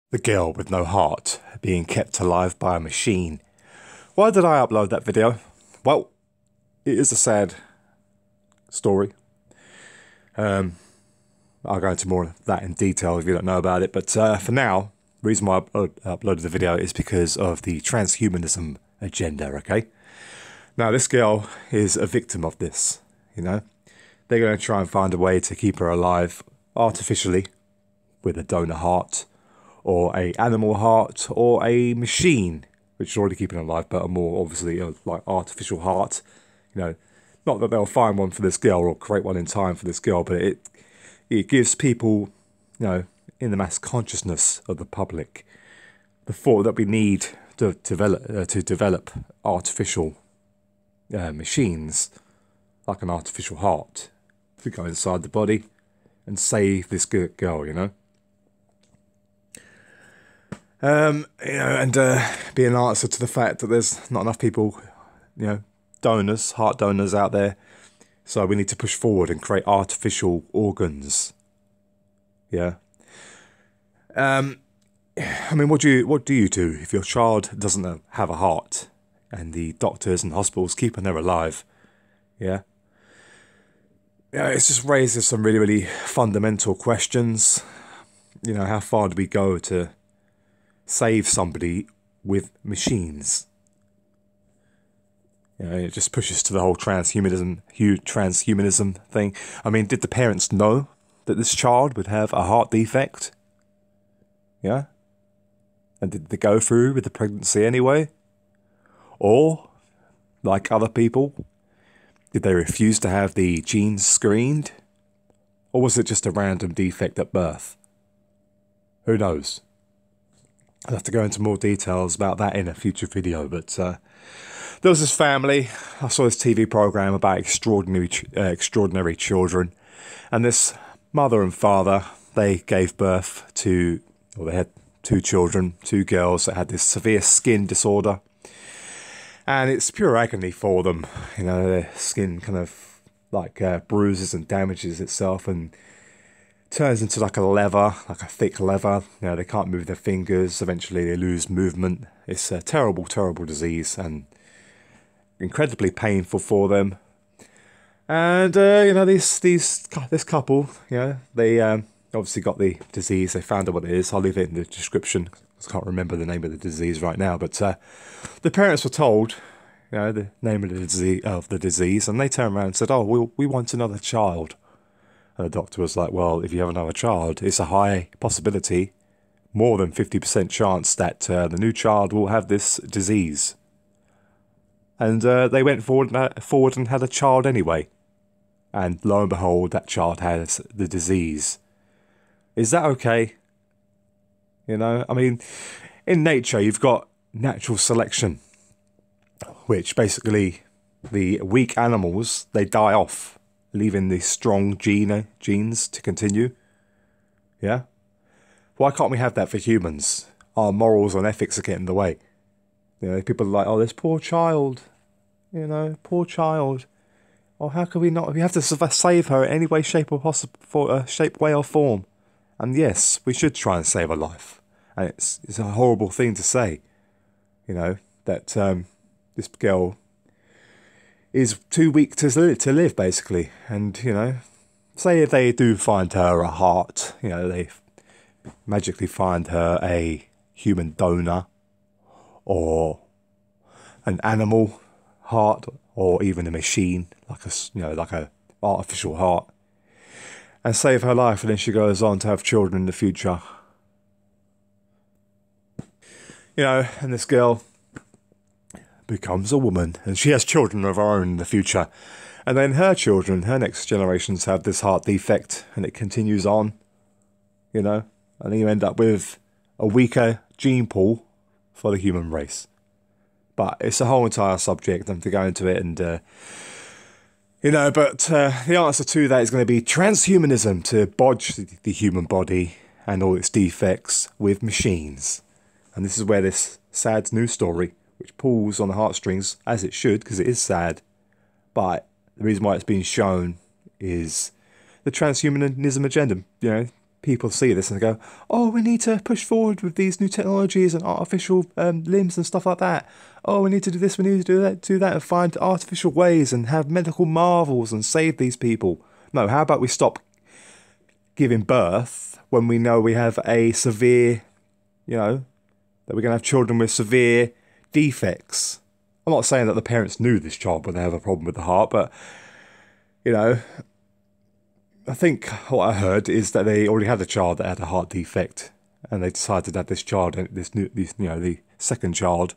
The girl with no heart being kept alive by a machine. Why did I upload that video? Well, it is a sad story. I'll go into more of that in detail if you don't know about it, but for now, the reason why I uploaded the video is because of the transhumanism agenda, okay? Now, this girl is a victim of this, you know? They're going to try and find a way to keep her alive artificially with a donor heart, or a animal heart, or a machine, which is already keeping her alive, but a more obviously like artificial heart. You know, not that they'll find one for this girl or create one in time for this girl, but it gives people, you know, in the mass consciousness of the public, the thought that we need to develop artificial machines, like an artificial heart, to go inside the body and save this girl, you know. And be an answer to the fact that there's not enough people, you know, donors, heart donors out there. So we need to push forward and create artificial organs. Yeah. I mean, what do you do if your child doesn't have a heart and the doctors and hospitals keeping her alive? Yeah. Yeah, it's just raises some really, really fundamental questions. You know, how far do we go to save somebody with machines? You know, it just pushes to the whole transhumanism thing. I mean, did the parents know that this child would have a heart defect? Yeah? And did they go through with the pregnancy anyway? Or, like other people, did they refuse to have the genes screened? Or was it just a random defect at birth? Who knows? I'll have to go into more details about that in a future video, but there was this family. I saw this TV program about extraordinary children, and this mother and father, they gave birth to, or they had two children, two girls that had this severe skin disorder, and it's pure agony for them. You know, their skin kind of like bruises and damages itself and turns into like a leather, like a thick leather. You know, they can't move their fingers. Eventually they lose movement. It's a terrible, terrible disease and incredibly painful for them. And, you know, this couple, you know, they obviously got the disease. They found out what it is. I'll leave it in the description. I can't remember the name of the disease right now. But the parents were told, you know, the name of the disease. And they turned around and said, oh, we want another child. And the doctor was like, well, if you have another child, it's a high possibility, more than 50% chance that the new child will have this disease. And they went forward and had a child anyway. And lo and behold, that child has the disease. Is that okay? You know, I mean, in nature, you've got natural selection, which basically the weak animals, they die off, leaving the strong genes to continue. Yeah? Why can't we have that for humans? Our morals and ethics are getting in the way. You know, people are like, oh, this poor child. You know, poor child. Oh, how can we not? We have to save her in any way, shape, or way or form. And yes, we should try and save her life. And it's a horrible thing to say. You know, that this girl is too weak to live, basically. And, you know, say if they do find her a heart, you know, they magically find her a human donor or an animal heart or even a machine, like a artificial heart, and save her life, and then she goes on to have children in the future. You know, and this girl becomes a woman, and she has children of her own in the future. And then her children, her next generations, have this heart defect, and it continues on, you know. And then you end up with a weaker gene pool for the human race. But it's a whole entire subject, and to go into it, and, you know, but the answer to that is going to be transhumanism, to bodge the human body and all its defects with machines. And this is where this sad news story, which pulls on the heartstrings, as it should, because it is sad. But the reason why it's being shown is the transhumanism agenda. You know, people see this and go, oh, we need to push forward with these new technologies and artificial limbs and stuff like that. Oh, we need to do this, we need to do that, and find artificial ways and have medical marvels and save these people. No, how about we stop giving birth when we know we have a severe, that we're going to have children with severe defects. I'm not saying that the parents knew this child would have a problem with the heart, but, I think what I heard is that they already had a child that had a heart defect, and they decided to have this child, the second child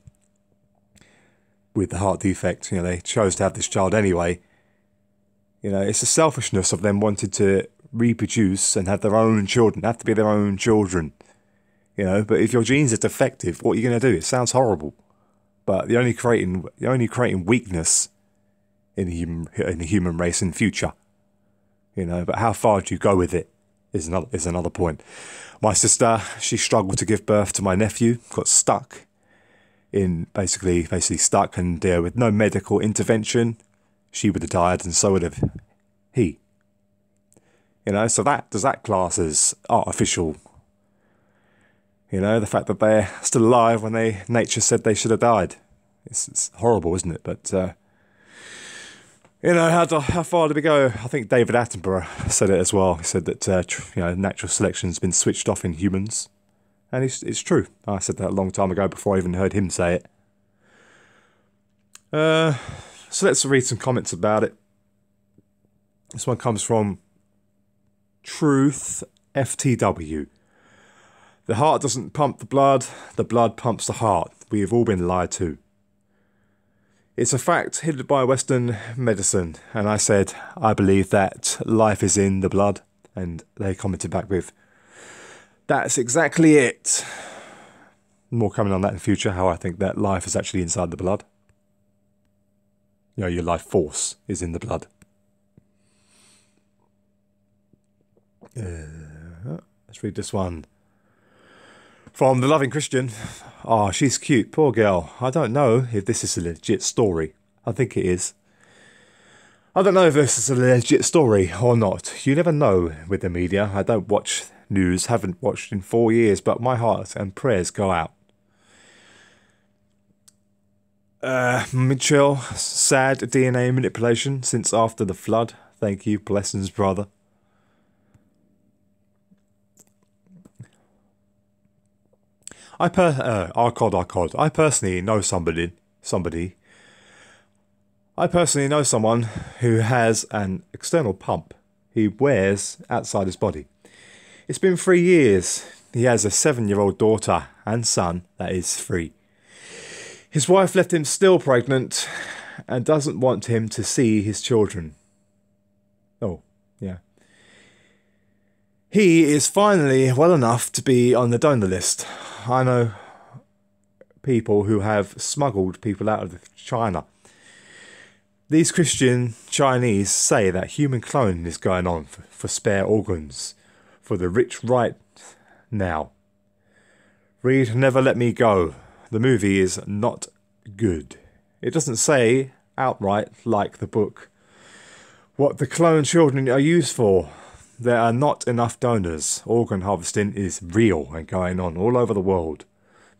with the heart defect. They chose to have this child anyway. It's the selfishness of them wanting to reproduce and have their own children. They have to be their own children. But if your genes are defective, what are you going to do? It sounds horrible, but you're only creating weakness in the human race in future. But how far do you go with it is another point. My sister, she struggled to give birth to my nephew, got stuck basically stuck, and with no medical intervention, she would have died, and so would have he. So does that class as artificial? The fact that they're still alive when nature said they should have died. It's horrible, isn't it? But how far do we go? I think David Attenborough said it as well. He said that natural selection's been switched off in humans, and it's true. I said that a long time ago before I even heard him say it. So let's read some comments about it. This one comes from Truth FTW. The heart doesn't pump the blood pumps the heart. We have all been lied to. It's a fact hidden by Western medicine, and I said, I believe that life is in the blood, and they commented back with, that's exactly it. More coming on that in the future, how I think that life is actually inside the blood. Your life force is in the blood. Let's read this one. From The Loving Christian. Oh, she's cute. Poor girl. I don't know if this is a legit story. I think it is. I don't know if this is a legit story or not. You never know with the media. I don't watch news. Haven't watched in 4 years. But my heart and prayers go out. Mitchell. Sad DNA manipulation since after the flood. Thank you. Blessings, brother. I personally know someone who has an external pump he wears outside his body. It's been 3 years. He has a 7-year-old daughter and son that is free. His wife left him still pregnant and doesn't want him to see his children. Oh, yeah. He is finally well enough to be on the donor list. I know people who have smuggled people out of China. These Christian Chinese say that human cloning is going on for spare organs for the rich right now. Read Never Let Me Go. The movie is not good. It doesn't say outright, like the book, what the cloned children are used for. There are not enough donors. Organ harvesting is real and going on all over the world.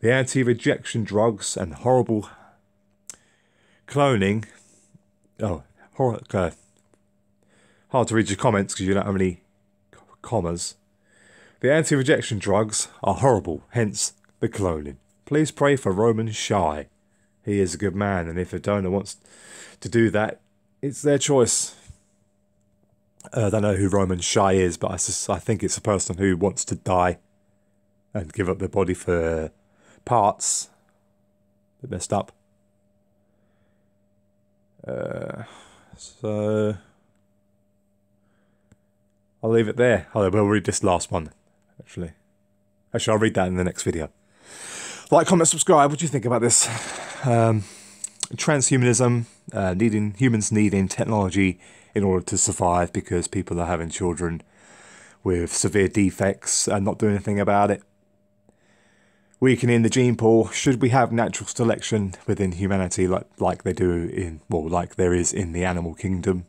The anti-rejection drugs and horrible cloning. Oh, okay. Hard to read your comments because you don't have any commas. The anti-rejection drugs are horrible, hence the cloning. Please pray for Roman Shy. He is a good man, and if a donor wants to do that, it's their choice. I don't know who Roman Shy is, but I think it's a person who wants to die and give up their body for parts. A bit messed up. So I'll leave it there. We'll read this last one, actually. I'll read that in the next video. Like, comment, subscribe. What do you think about this? Transhumanism, humans needing technology in order to survive because people are having children with severe defects and not doing anything about it. Weakening the gene pool. Should we have natural selection within humanity like they do like there is in the animal kingdom?